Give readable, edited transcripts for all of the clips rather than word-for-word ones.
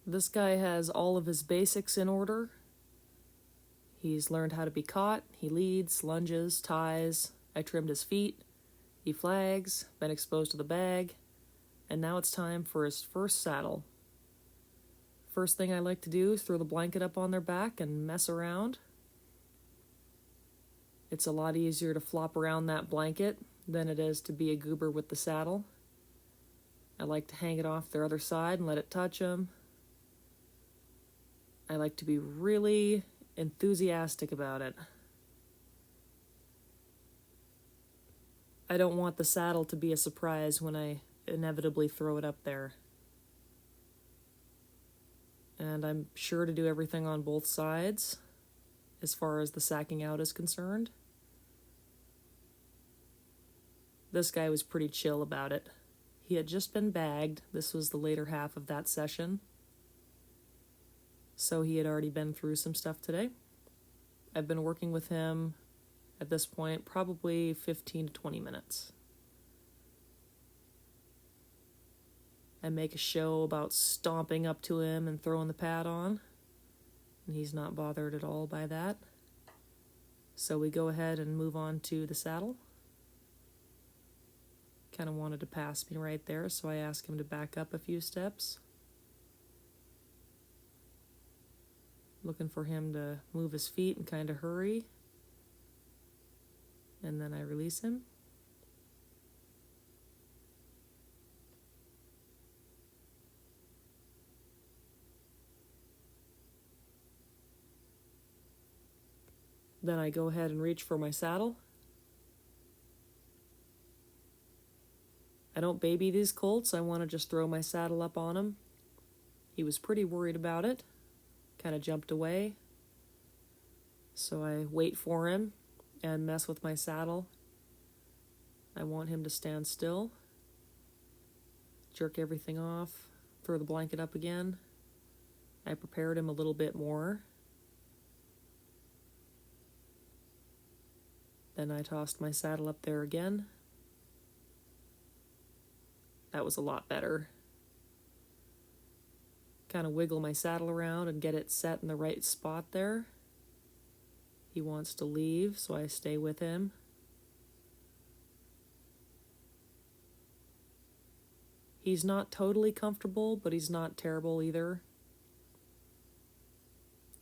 This guy has all of his basics in order. He's learned how to be caught, he leads, lunges, ties, I trimmed his feet, he flags, been exposed to the bag, and now it's time for his first saddle. First thing I like to do is throw the blanket up on their back and mess around. It's a lot easier to flop around that blanket than it is to be a goober with the saddle. I like to hang it off their other side and let it touch them. I like to be really enthusiastic about it. I don't want the saddle to be a surprise when I inevitably throw it up there. And I'm sure to do everything on both sides as far as the sacking out is concerned. This guy was pretty chill about it. He had just been bagged. This was the later half of that session. So he had already been through some stuff today. I've been working with him at this point probably 15 to 20 minutes. I make a show about stomping up to him and throwing the pad on, and he's not bothered at all by that. So we go ahead and move on to the saddle. Kind of wanted to pass me right there, so I ask him to back up a few steps. Looking for him to move his feet and kind of hurry. And then I release him. Then I go ahead and reach for my saddle. I don't baby these colts. I want to just throw my saddle up on him. He was pretty worried about it. Kind of jumped away. So I wait for him and mess with my saddle. I want him to stand still. Jerk everything off. Throw the blanket up again. I prepared him a little bit more. Then I tossed my saddle up there again. That was a lot better. Kind of wiggle my saddle around and get it set in the right spot there. He wants to leave, so I stay with him. He's not totally comfortable, but he's not terrible either.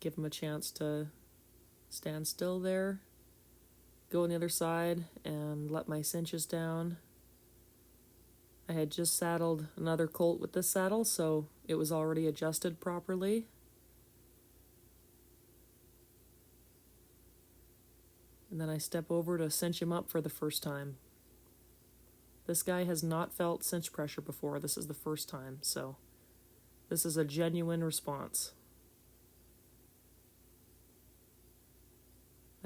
Give him a chance to stand still there. Go on the other side and let my cinches down. I had just saddled another colt with this saddle, so it was already adjusted properly. And then I step over to cinch him up for the first time. This guy has not felt cinch pressure before. This is the first time, so this is a genuine response.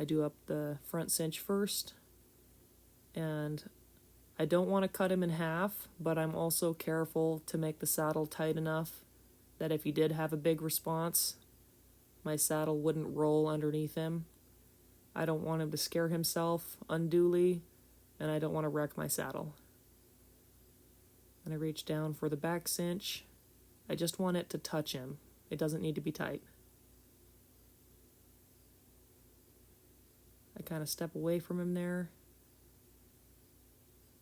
I do up the front cinch first, and I don't want to cut him in half, but I'm also careful to make the saddle tight enough that if he did have a big response, my saddle wouldn't roll underneath him. I don't want him to scare himself unduly, and I don't want to wreck my saddle. And I reach down for the back cinch. I just want it to touch him. It doesn't need to be tight. I kind of step away from him there.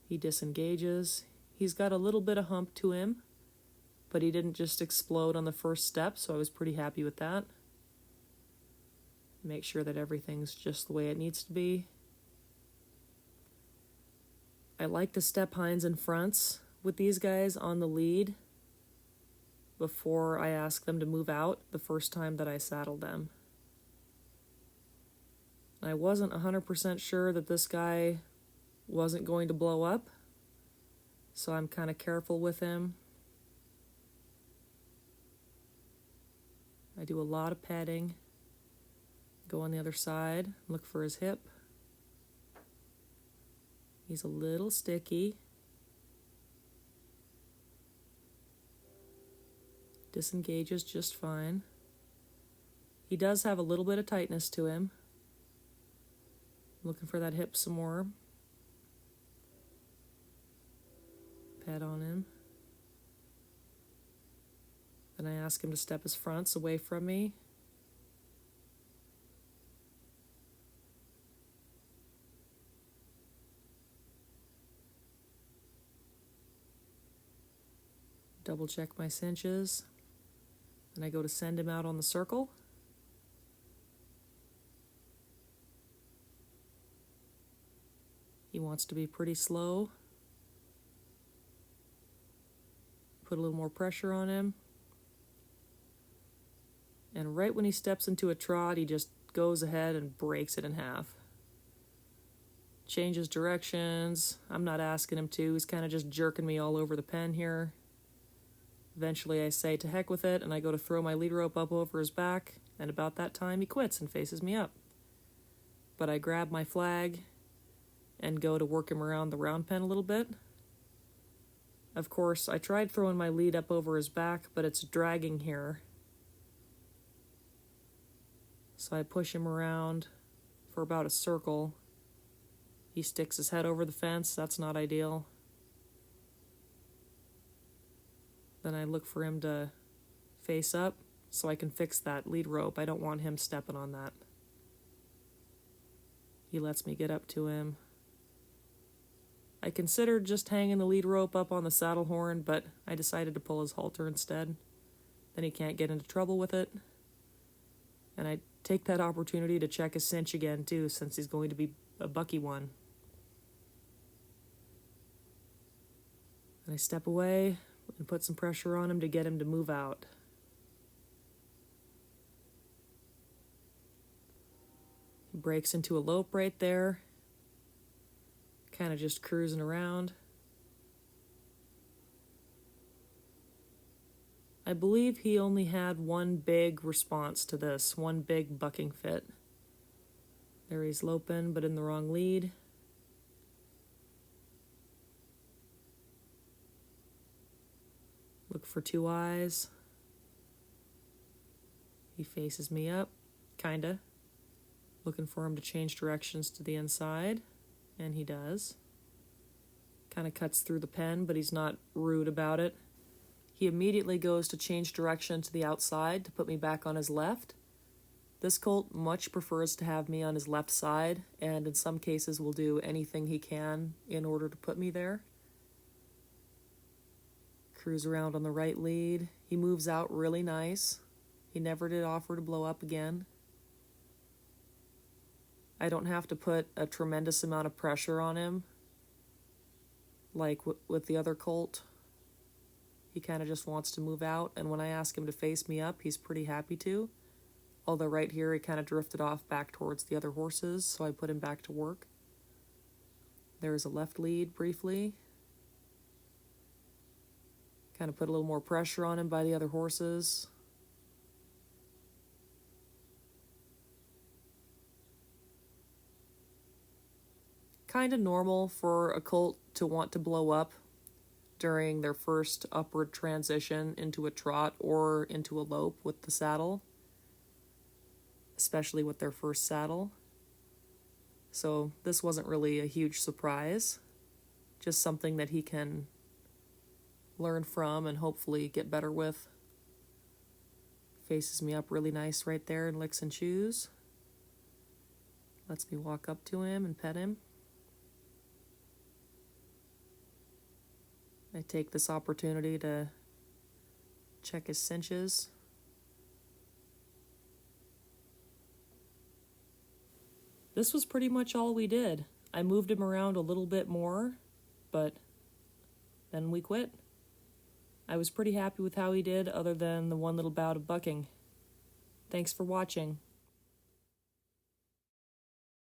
He disengages. He's got a little bit of hump to him, but he didn't just explode on the first step, so I was pretty happy with that. Make sure that everything's just the way it needs to be. I like to step hinds and fronts with these guys on the lead before I ask them to move out the first time that I saddled them. I wasn't 100% sure that this guy wasn't going to blow up, so I'm kind of careful with him. I do a lot of petting. Go on the other side, look for his hip. He's a little sticky. Disengages just fine. He does have a little bit of tightness to him. Looking for that hip some more. Pat on him. Then Then I ask him to step his fronts away from me. Double check my cinches. Then I go to send him out on the circle. He wants to be pretty slow. Put a little more pressure on him. And right when he steps into a trot, he just goes ahead and breaks it in half. Changes directions. I'm not asking him to. He's kind of just jerking me all over the pen here. Eventually I say to heck with it, and I go to throw my lead rope up over his back, and about that time he quits and faces me up. But I grab my flag and go to work him around the round pen a little bit. Of course, I tried throwing my lead up over his back, but it's dragging here. So I push him around for about a circle. He sticks his head over the fence. That's not ideal. Then I look for him to face up so I can fix that lead rope. I don't want him stepping on that. He lets me get up to him. I considered just hanging the lead rope up on the saddle horn, but I decided to pull his halter instead. Then he can't get into trouble with it. And I take that opportunity to check his cinch again too, since he's going to be a bucky one. And I step away and put some pressure on him to get him to move out. He breaks into a lope right there, kind of just cruising around. I believe he only had one big response to this, one big bucking fit. There he's loping, but in the wrong lead. Look for two eyes. He faces me up, kinda. Looking for him to change directions to the inside, and he does. Kind of cuts through the pen, but he's not rude about it. He immediately goes to change direction to the outside to put me back on his left. This colt much prefers to have me on his left side, and in some cases will do anything he can in order to put me there. Cruise around on the right lead. He moves out really nice. He never did offer to blow up again. I don't have to put a tremendous amount of pressure on him, like with the other colt. He kind of just wants to move out, and when I ask him to face me up, he's pretty happy to. Although right here, he kind of drifted off back towards the other horses, so I put him back to work. There's a left lead briefly. Kind of put a little more pressure on him by the other horses. Kind of normal for a colt to want to blow up during their first upward transition into a trot or into a lope with the saddle, especially with their first saddle. So this wasn't really a huge surprise, just something that he can learn from and hopefully get better with. Faces me up really nice right there and licks and chews. Lets me walk up to him and pet him. I take this opportunity to check his cinches. This was pretty much all we did. I moved him around a little bit more, but then we quit. I was pretty happy with how he did, other than the one little bout of bucking. Thanks for watching.